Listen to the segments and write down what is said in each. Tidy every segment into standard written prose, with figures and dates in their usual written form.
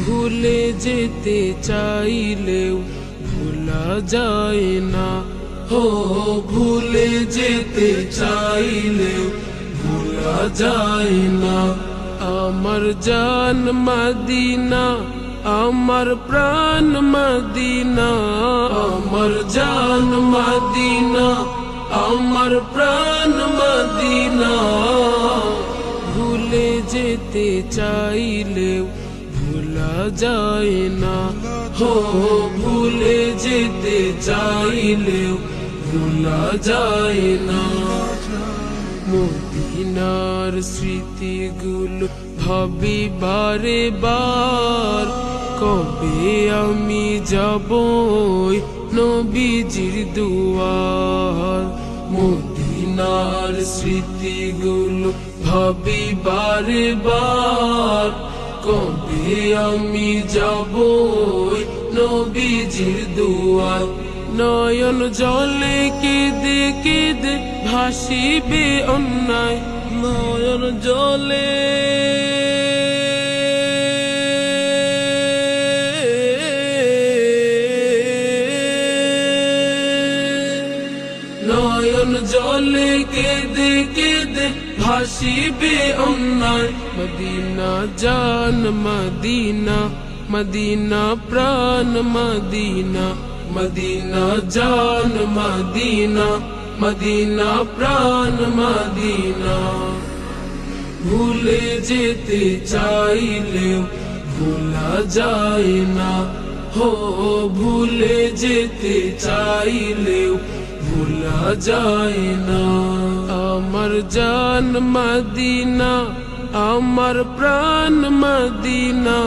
ভুলে যেতে চাইলেও ভোলা যায় না, হো ভুলে যেতে চাইলেও ভোলা যায় না। আমার জান মদিনা, আমার প্রাণ মদিনা, আমার জান মদিনা, আমার প্রাণ মদিনা। ভুলে যেতে চাইলেও ভোলা যায় না, হো ভুলে যেতে চাইলেও ভোলা যায় না। মদিনার স্মৃতিগুলো ভাবি বারে বার, কবে আমি যাব নবীজির দুয়ার। মদিনার স্মৃতিগুলো ভাবি বারে বার, কবে আমি যাব নবীজির দুয়ার। নয়ন জলে কেঁদে কেঁদে ভাসিবে অন্যায়, নয়ন জলে নয়ন জলে কেঁদে কেঁদে ভাসিবে অন্যায়। মদিনা জান মদিনা, মদিনা প্রাণ মদিনা, মদিনা জান মদিনা, মদিনা প্রাণ মদিনা। ভুলে যেতে চাইলেও ভোলা যায় না, হো ভুলে যেতে চাইলেও ভোলা যায় না। আমার জান মদিনা, আমার প্রাণ মদিনা,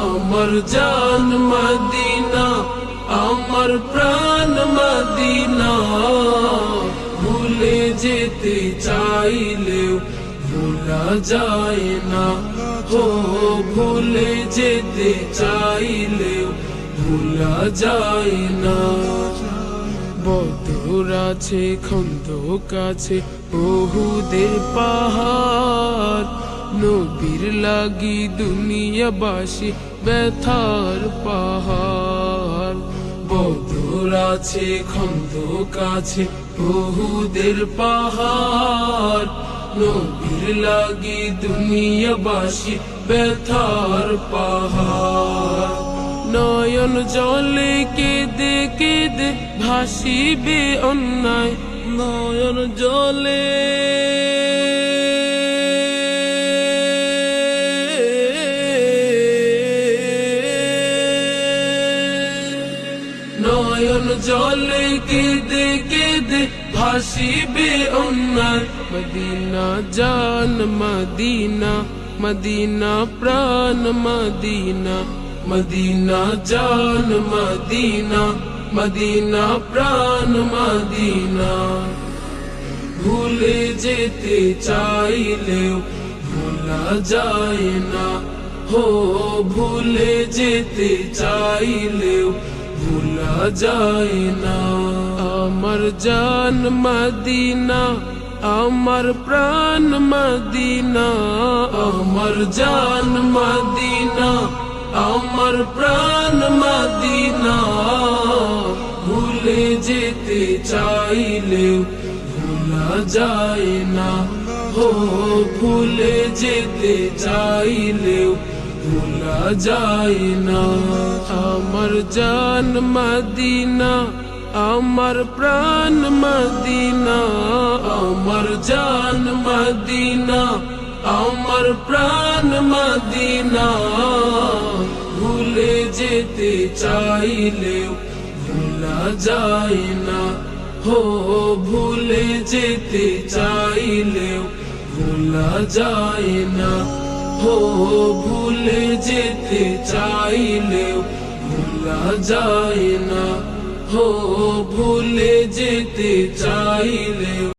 আমার জান মদিনা, আমার প্রাণ মদিনা। ভুলে যেতে চাইলেও ভোলা যায় না, হো ভুলে যেতে চাইলেও ভোলা যায় না। বদর আছে খন্দক আছে উহুদের পাহাড়, নবীর লাগি দুনিয়াবাসী ব্যথার পাহাড়। বদর আছে খন্দক আছে উহুদের পাহাড়, নবীর লাগি দুনিয়াবাসী ব্যথার পাহাড়। নয়ন জলে কেঁদে কেঁদে ভাসিবে অন্যায়, নয়ন জলে নয়ন জলে কেঁদে কেঁদে ভাসিবে অন্যায়। মদিনা জান মদিনা, মদিনা প্রাণ মদিনা, মদিনা জান মদিনা, মদিনা প্রাণ মদিনা। ভুলে যেতে চাইলেও ভোলা যায় না, হো ভুলে যেতে চাইলেও ভোলা যায় না। আমার জান মদিনা, আমার প্রাণ মদিনা, আমার জান মদিনা, আমার প্রাণ মদিনা। ভুলে যেতে চাইলেও ভোলা যায় না, হো ভুলে যেতে চাইলেও ভোলা যায় না। আমার জান মদিনা, আমার প্রাণ মদিনা, আমার জান মদিনা, আমার প্রাণ মদিনা। ভুলে যেতে চাইলেও ভোলা যায় না, হো ভুলে যেতে চাইলেও ভোলা যায় না, হো ভুলে যেতে চাইলেও ভোলা যায় না, হো ভুলে যেতে চাইলেও